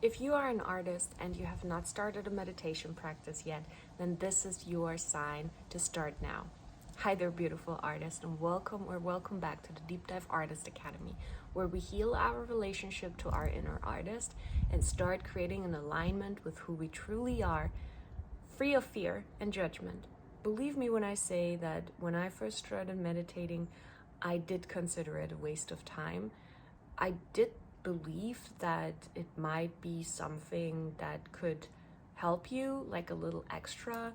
If you are an artist and you have not started a meditation practice yet, then this is your sign to start now. Hi there, beautiful artist, and welcome back to the Deep Dive Artist Academy, where we heal our relationship to our inner artist and start creating an alignment with who we truly are, free of fear and judgment. Believe me when I say that when I first started meditating, I did consider it a waste of time. I did believe that it might be something that could help you, like a little extra,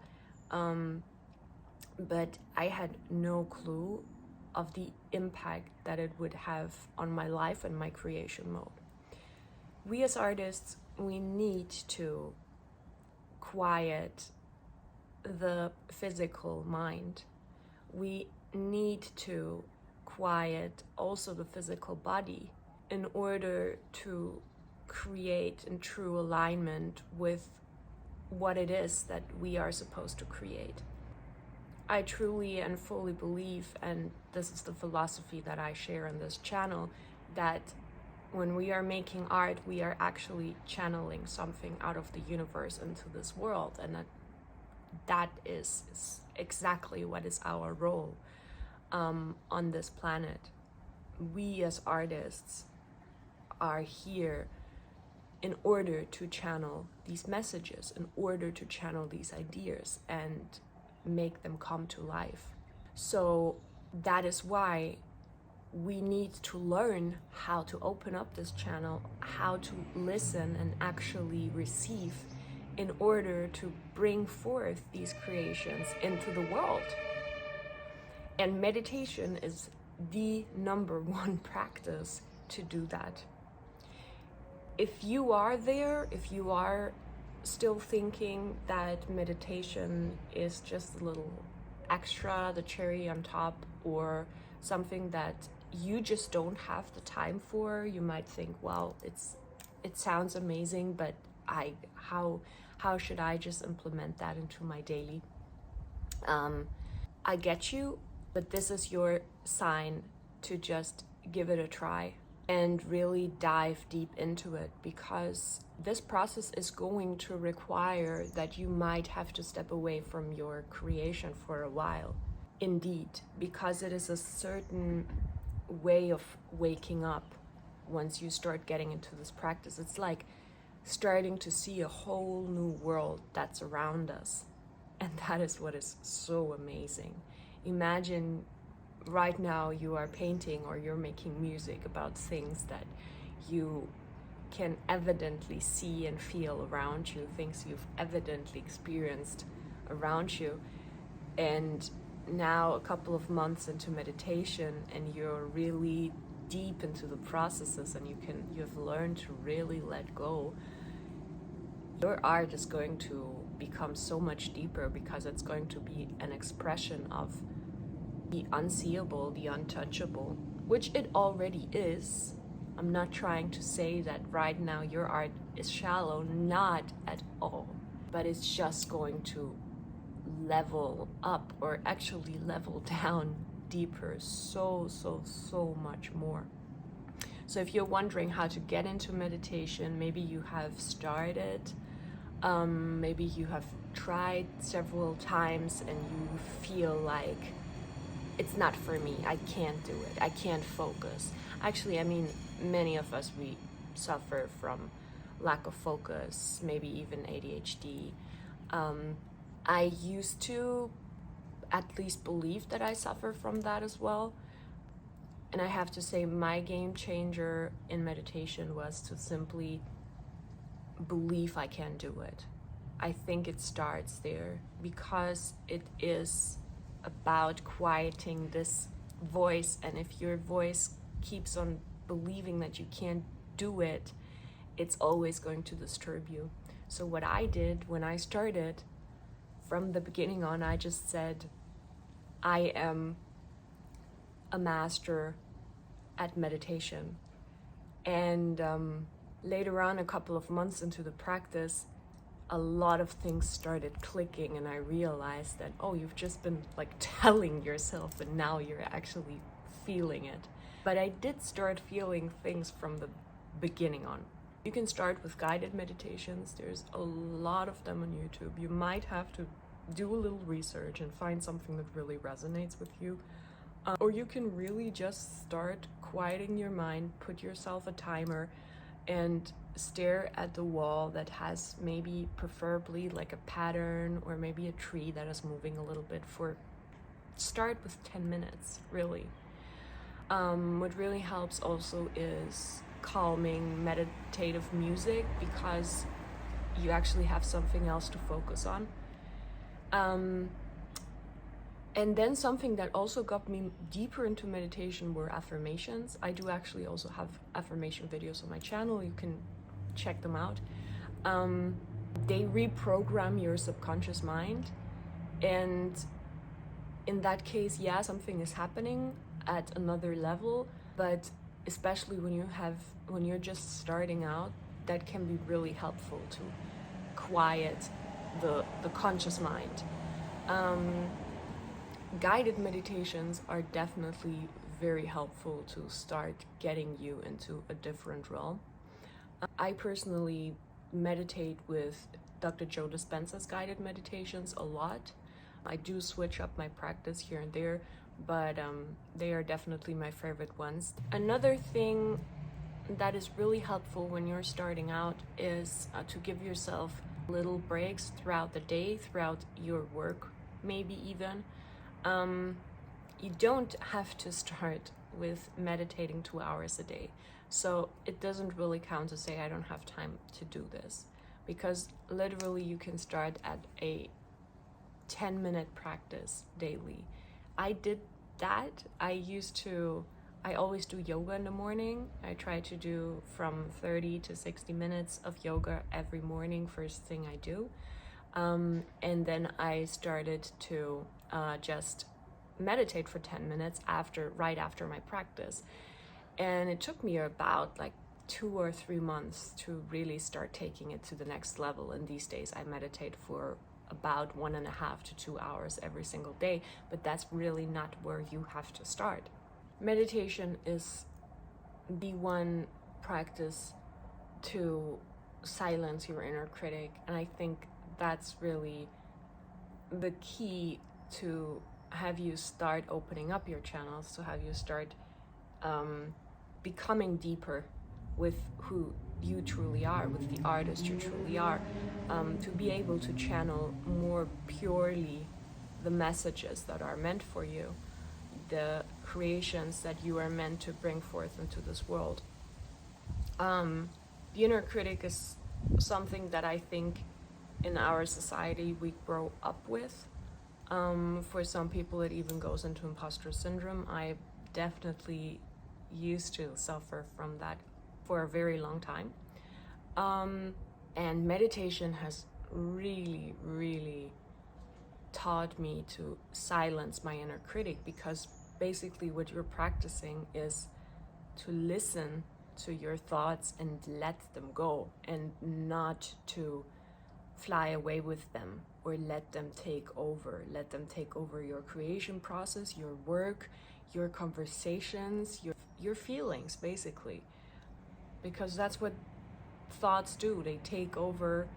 but I had no clue of the impact that it would have on my life and my creation mode. We as artists, we need to quiet the physical mind. We need to quiet also the physical body in order to create in true alignment with what it is that we are supposed to create. I truly and fully believe, and this is the philosophy that I share on this channel, that when we are making art, we are actually channeling something out of the universe into this world, and that is exactly what is our role on this planet. We as artists are here in order to channel these messages, in order to channel these ideas and make them come to life. So that is why we need to learn how to open up this channel, how to listen and actually receive in order to bring forth these creations into the world. And meditation is the number one practice to do that. If you are there, if you are still thinking that meditation is just a little extra, the cherry on top, or something that you just don't have the time for, you might think, well, it sounds amazing, but how should I just implement that into my daily? I get you, but this is your sign to just give it a try and really dive deep into it, because this process is going to require that you might have to step away from your creation for a while. Indeed, because it is a certain way of waking up once you start getting into this practice. It's like starting to see a whole new world that's around us. And that is what is so amazing. Imagine right now you are painting or you're making music about things that you can evidently see and feel around you, things you've evidently experienced around you. And now a couple of months into meditation and you're really deep into the processes and you've learned to really let go, your art is going to become so much deeper, because it's going to be an expression of the unseeable, the untouchable, which it already is. I'm not trying to say that right now your art is shallow, not at all, but it's just going to level up, or actually level down deeper, so much more. So if you're wondering how to get into meditation, maybe you have started, maybe you have tried several times and you feel like it's not for me, I can't do it, I can't focus. Actually, I mean, many of us, we suffer from lack of focus, maybe even ADHD. I used to at least believe that I suffer from that as well. And I have to say, my game changer in meditation was to simply believe I can do it. I think it starts there, because it is about quieting this voice. And if your voice keeps on believing that you can't do it, it's always going to disturb you. So what I did when I started, from the beginning on, I just said, I am a master at meditation. And later on, a couple of months into the practice, a lot of things started clicking, and I realized that, oh, you've just been like telling yourself, and now you're actually feeling it. But I did start feeling things from the beginning on. You can start with guided meditations. There's a lot of them on YouTube. You might have to do a little research and find something that really resonates with you. Or you can really just start quieting your mind, put yourself a timer, and stare at the wall that has maybe preferably like a pattern or maybe a tree that is moving a little bit for start with 10 minutes, really. What really helps also is calming meditative music, because you actually have something else to focus on. And then something that also got me deeper into meditation were affirmations. I do actually also have affirmation videos on my channel. You can check them out. They reprogram your subconscious mind. And in that case, yeah, something is happening at another level, but especially when you're just starting out, that can be really helpful to quiet the conscious mind. Guided meditations are definitely very helpful to start getting you into a different realm. I personally meditate with Dr. Joe Dispenza's guided meditations a lot. I do switch up my practice here and there, but they are definitely my favorite ones. Another thing that is really helpful when you're starting out is to give yourself little breaks throughout the day, throughout your work, maybe even. You don't have to start with meditating 2 hours a day. So it doesn't really count to say I don't have time to do this, because literally you can start at a 10-minute practice daily. I did that. I always do yoga in the morning. I try to do from 30 to 60 minutes of yoga every morning, first thing I do. And then I started to just meditate for 10 minutes right after my practice. And it took me about like 2 or 3 months to really start taking it to the next level. And these days I meditate for about 1.5 to 2 hours every single day, but that's really not where you have to start. Meditation is the one practice to silence your inner critic, and I think that's really the key to have you start opening up your channels, to have you start becoming deeper with who you truly are, with the artist you truly are, to be able to channel more purely the messages that are meant for you, the creations that you are meant to bring forth into this world. The inner critic is something that I think in our society we grow up with. For some people it even goes into imposter syndrome. I definitely used to suffer from that for a very long time. And meditation has really, really taught me to silence my inner critic, because basically what you're practicing is to listen to your thoughts and let them go, and not to fly away with them or let them take over your creation process, your work, your conversations, your feelings, basically. Because that's what thoughts do. They take over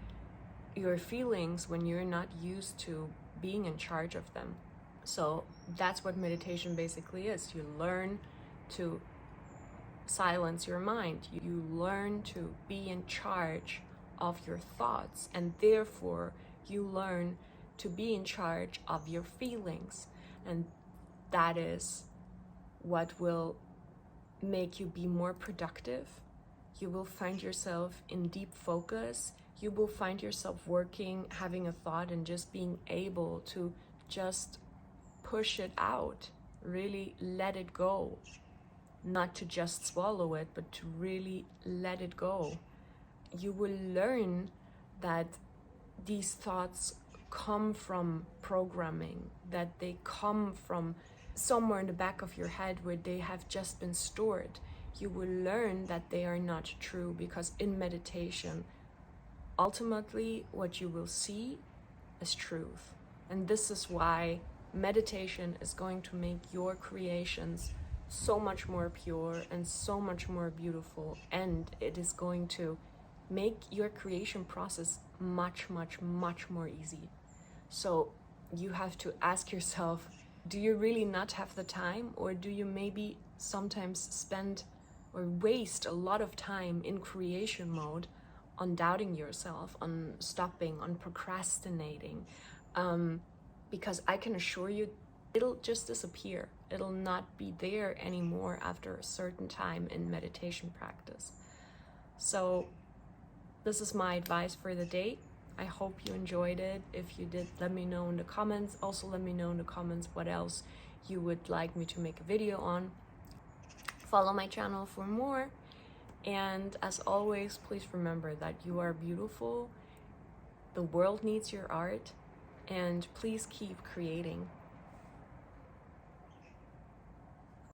your feelings when you're not used to being in charge of them. So that's what meditation basically is. You learn to silence your mind. You learn to be in charge of your thoughts, and therefore you learn to be in charge of your feelings. And that is what will make you be more productive. You will find yourself in deep focus. You will find yourself working, having a thought, and just being able to just push it out, really let it go. Not to just swallow it, but to really let it go. You will learn that these thoughts come from programming, that they come from somewhere in the back of your head where they have just been stored. You will learn that they are not true, because in meditation, ultimately what you will see is truth. And this is why meditation is going to make your creations so much more pure and so much more beautiful, and it is going to make your creation process much, much, much more easy. So you have to ask yourself, do you really not have the time, or do you maybe sometimes spend or waste a lot of time in creation mode on doubting yourself, on stopping, on procrastinating? Because I can assure you, it'll just disappear. It'll not be there anymore after a certain time in meditation practice. So this is my advice for the day. I hope you enjoyed it. If you did, let me know in the comments. Also, let me know in the comments what else you would like me to make a video on. Follow my channel for more. And as always, please remember that you are beautiful. The world needs your art. And please keep creating.